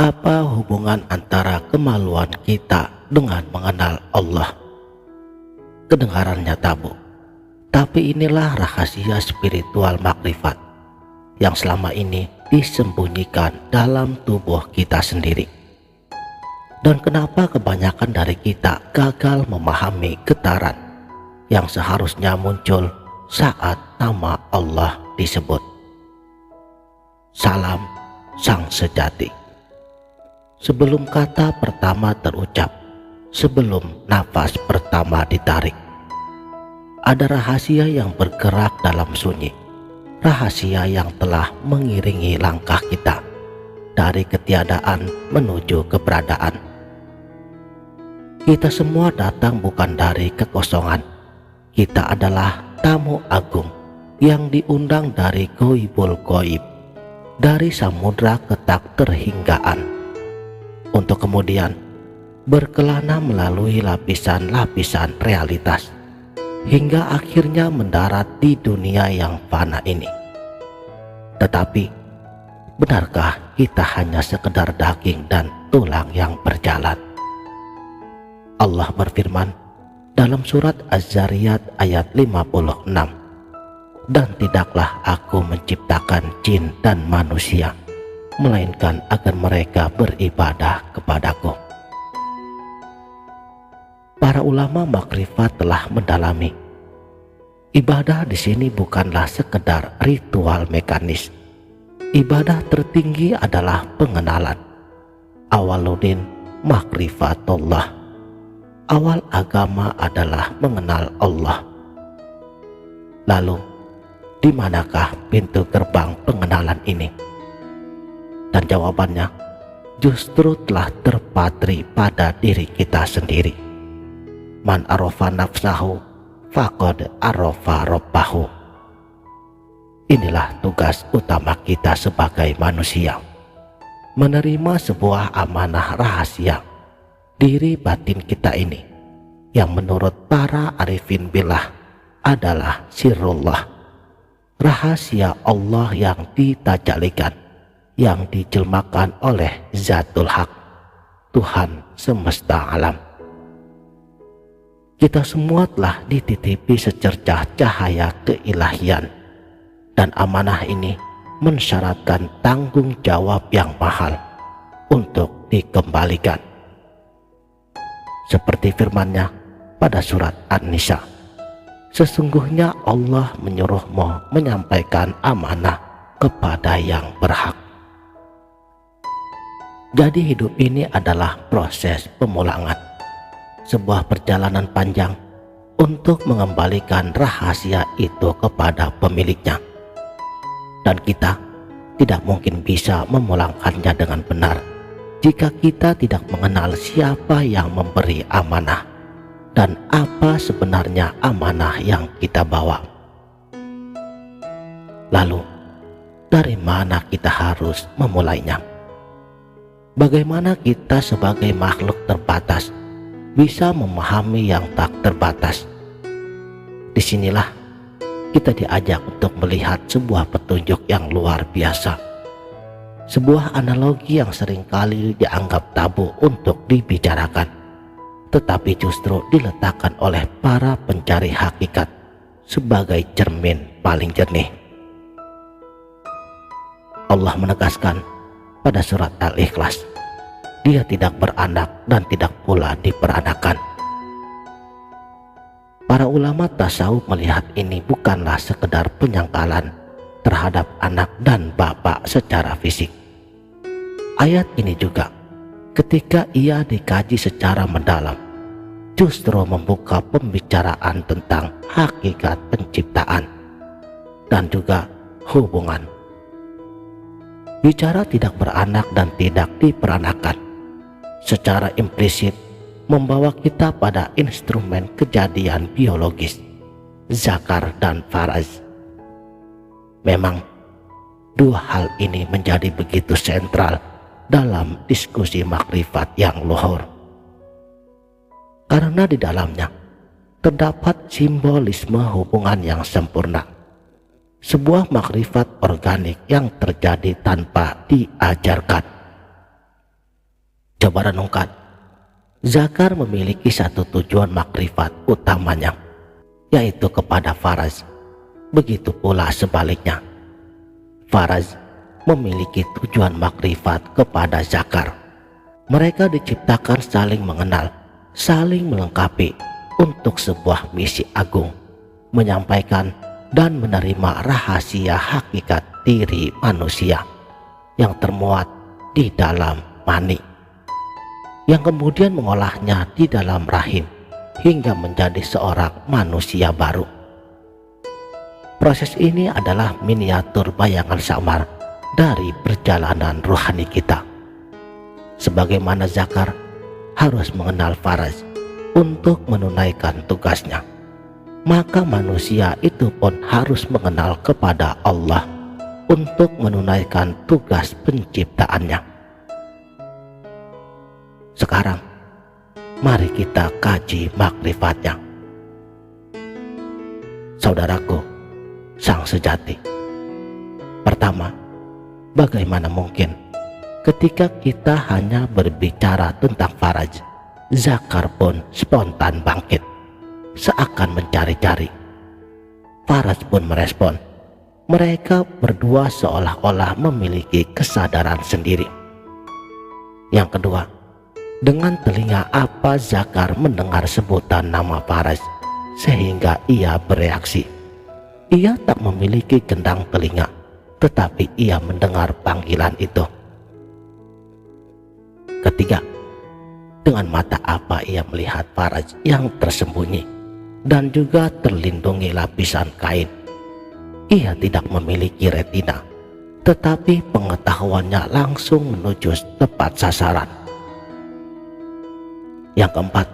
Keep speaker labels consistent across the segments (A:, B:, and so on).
A: Apa hubungan antara kemaluan kita dengan mengenal Allah? Kedengarannya tabu, tapi inilah rahasia spiritual makrifat yang selama ini disembunyikan dalam tubuh kita sendiri. Dan kenapa kebanyakan dari kita gagal memahami getaran yang seharusnya muncul saat nama Allah disebut? Salam Sang Sejati. Sebelum kata pertama terucap, sebelum nafas pertama ditarik, ada rahasia yang bergerak dalam sunyi, rahasia yang telah mengiringi langkah kita dari ketiadaan menuju keberadaan. Kita semua datang bukan dari kekosongan. Kita adalah tamu agung yang diundang dari goibul goib, dari samudra ketak terhinggaan, untuk kemudian berkelana melalui lapisan-lapisan realitas hingga akhirnya mendarat di dunia yang fana ini. Tetapi benarkah kita hanya sekedar daging dan tulang yang berjalan? Allah berfirman dalam surat Az-Zariyat ayat 56, "Dan tidaklah aku menciptakan jin dan manusia melainkan agar mereka beribadah kepadaku." Para ulama makrifat telah mendalami, ibadah di sini bukanlah sekedar ritual mekanis. Ibadah tertinggi adalah pengenalan. Awaludin makrifatullah. Awal agama adalah mengenal Allah. Lalu, di manakah pintu gerbang pengenalan ini? Dan jawabannya justru telah terpatri pada diri kita sendiri. Man arofa nafsahu faqad arofa rabbahu. Inilah tugas utama kita sebagai manusia, menerima sebuah amanah rahasia diri batin kita ini, yang menurut para arifin billah adalah sirrullah, rahasia Allah yang ditajalikan, yang dijelmakan oleh Zatul Haq, Tuhan semesta alam. Kita semua telah dititipi secercah cahaya keilahian, dan amanah ini mensyaratkan tanggung jawab yang mahal untuk dikembalikan. Seperti firman-Nya pada surat An-Nisa, sesungguhnya Allah menyuruhmu menyampaikan amanah kepada yang berhak. Jadi hidup ini adalah proses pemulangan, sebuah perjalanan panjang untuk mengembalikan rahasia itu kepada pemiliknya. Dan kita tidak mungkin bisa memulangkannya dengan benar jika kita tidak mengenal siapa yang memberi amanah dan apa sebenarnya amanah yang kita bawa. Lalu, dari mana kita harus memulainya? Bagaimana kita sebagai makhluk terbatas bisa memahami yang tak terbatas? Disinilah kita diajak untuk melihat sebuah petunjuk yang luar biasa, sebuah analogi yang seringkali dianggap tabu untuk dibicarakan, tetapi justru diletakkan oleh para pencari hakikat sebagai cermin paling jernih. Allah menegaskan pada surat Al-Ikhlas, Dia tidak beranak dan tidak pula diperanakan. Para ulama tasawuf melihat ini bukanlah sekedar penyangkalan terhadap anak dan bapak secara fisik. Ayat ini juga, ketika ia dikaji secara mendalam, justru membuka pembicaraan tentang hakikat penciptaan dan juga hubungan. Bicara tidak beranak dan tidak diperanakan secara implisit membawa kita pada instrumen kejadian biologis, zakar dan faraz. Memang dua hal ini menjadi begitu sentral dalam diskusi makrifat yang luhur, karena di dalamnya terdapat simbolisme hubungan yang sempurna, sebuah makrifat organik yang terjadi tanpa diajarkan. Coba renungkan, Zakar memiliki satu tujuan makrifat utamanya, yaitu kepada Faraz. Begitu pula sebaliknya, Faraz memiliki tujuan makrifat kepada Zakar. Mereka diciptakan saling mengenal, saling melengkapi untuk sebuah misi agung, menyampaikan dan menerima rahasia hakikat diri manusia yang termuat di dalam mani, yang kemudian mengolahnya di dalam rahim hingga menjadi seorang manusia baru. Proses ini adalah miniatur bayangan samar dari perjalanan rohani kita. Sebagaimana Zakar harus mengenal Faraz untuk menunaikan tugasnya, maka manusia itu pun harus mengenal kepada Allah untuk menunaikan tugas penciptaannya. Sekarang, mari kita kaji makrifatnya. Saudaraku, sang sejati. Pertama, bagaimana mungkin ketika kita hanya berbicara tentang Faraz, Zakar pun spontan bangkit, seakan mencari-cari. Faraz pun merespon. Mereka berdua seolah-olah memiliki kesadaran sendiri. Yang kedua, dengan telinga apa Zakar mendengar sebutan nama Faraz sehingga ia bereaksi? Ia tak memiliki gendang telinga, tetapi ia mendengar panggilan itu. Ketiga, dengan mata apa ia melihat Faraz yang tersembunyi dan juga terlindungi lapisan kain? Ia tidak memiliki retina, tetapi pengetahuannya langsung menuju tepat sasaran. Yang keempat,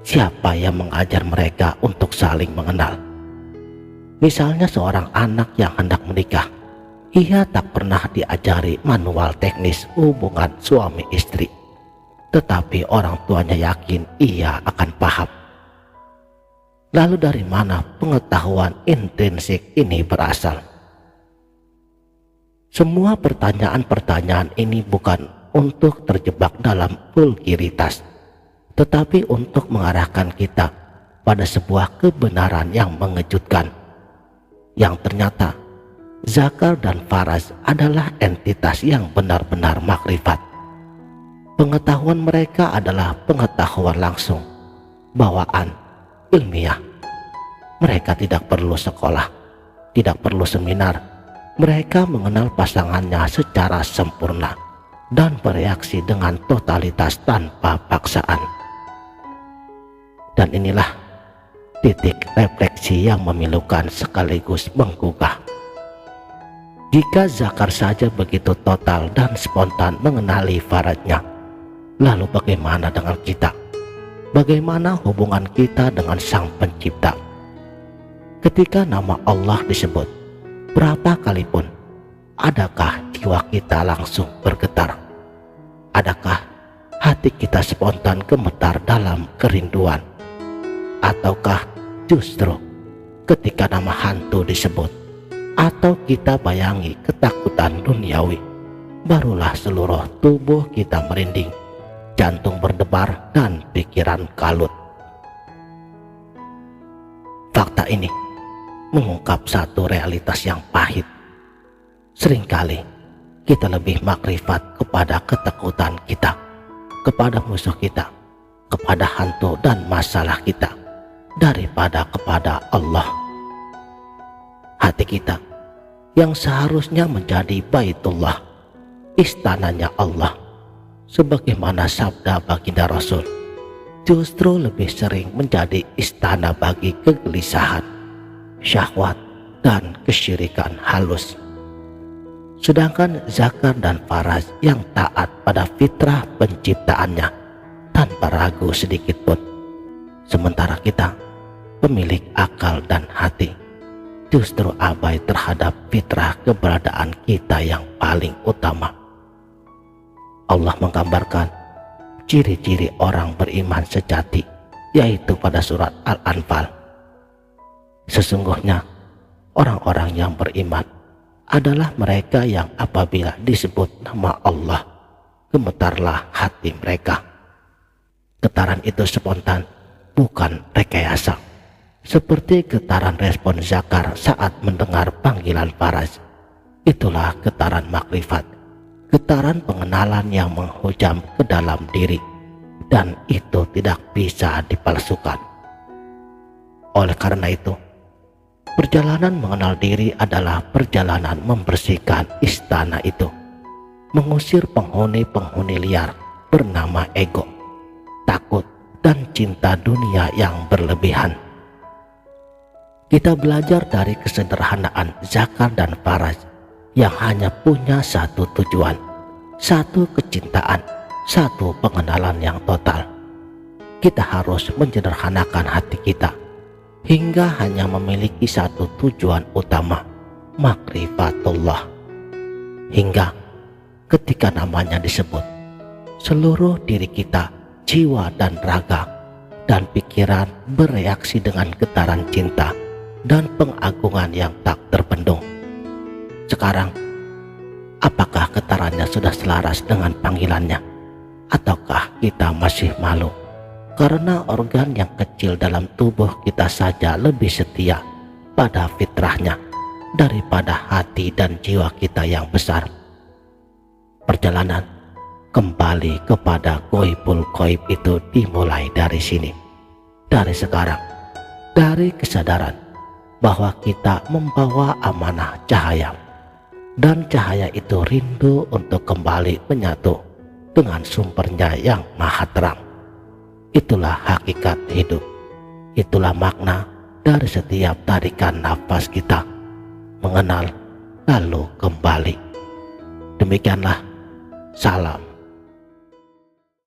A: siapa yang mengajar mereka untuk saling mengenal? Misalnya seorang anak yang hendak menikah, ia tak pernah diajari manual teknis hubungan suami istri, tetapi orang tuanya yakin ia akan paham. Lalu dari mana pengetahuan intrinsik ini berasal? Semua pertanyaan-pertanyaan ini bukan untuk terjebak dalam vulgaritas, tetapi untuk mengarahkan kita pada sebuah kebenaran yang mengejutkan, yang ternyata Zakar dan Faraz adalah entitas yang benar-benar makrifat. Pengetahuan mereka adalah pengetahuan langsung, bawaan, ilmiah. Mereka tidak perlu sekolah, tidak perlu seminar. Mereka mengenal pasangannya secara sempurna dan bereaksi dengan totalitas tanpa paksaan. Dan inilah titik refleksi yang memilukan sekaligus menggugah. Jika Zakar saja begitu total dan spontan mengenali Faraznya, lalu bagaimana dengan kita? Bagaimana hubungan kita dengan Sang Pencipta? Ketika nama Allah disebut, berapa kali pun, adakah jiwa kita langsung bergetar? Adakah hati kita spontan gemetar dalam kerinduan? Ataukah justru ketika nama hantu disebut, atau kita bayangi ketakutan duniawi, barulah seluruh tubuh kita merinding, jantung berdebar dan pikiran kalut? Fakta ini mengungkap satu realitas yang pahit. Seringkali kita lebih makrifat kepada ketakutan kita, kepada musuh kita, kepada hantu dan masalah kita, daripada kepada Allah. Hati kita yang seharusnya menjadi Baitullah, istananya Allah, sebagaimana sabda baginda Rasul, justru lebih sering menjadi istana bagi kegelisahan, syahwat, dan kesyirikan halus. Sedangkan Zakar dan Faraz yang taat pada fitrah penciptaannya tanpa ragu sedikit pun. Sementara kita, pemilik akal dan hati, justru abai terhadap fitrah keberadaan kita yang paling utama. Allah menggambarkan ciri-ciri orang beriman sejati, yaitu pada surat Al-Anfal. Sesungguhnya orang-orang yang beriman adalah mereka yang apabila disebut nama Allah, gemetarlah hati mereka. Getaran itu spontan, bukan rekayasa. Seperti getaran respon Zakar saat mendengar panggilan Faraj. Itulah getaran makrifat, getaran pengenalan yang menghujam ke dalam diri, dan itu tidak bisa dipalsukan. Oleh karena itu, perjalanan mengenal diri adalah perjalanan membersihkan istana itu, mengusir penghuni-penghuni liar bernama ego, takut, dan cinta dunia yang berlebihan. Kita belajar dari kesederhanaan Zakar dan Faraj yang hanya punya satu tujuan, satu kecintaan, satu pengenalan yang total. Kita harus menyederhanakan hati kita hingga hanya memiliki satu tujuan utama, makrifatullah. Hingga ketika namanya disebut, seluruh diri kita, jiwa dan raga dan pikiran bereaksi dengan getaran cinta dan pengagungan yang tak terbendung. Sekarang, apakah getarannya sudah selaras dengan panggilannya? Ataukah kita masih malu karena organ yang kecil dalam tubuh kita saja lebih setia pada fitrahnya daripada hati dan jiwa kita yang besar? Perjalanan kembali kepada Ghaibul Ghaib itu dimulai dari sini, dari sekarang, dari kesadaran bahwa kita membawa amanah cahaya, dan cahaya itu rindu untuk kembali menyatu dengan sumbernya yang maha terang. Itulah hakikat hidup, itulah makna dari setiap tarikan nafas kita, mengenal lalu kembali. Demikianlah, salam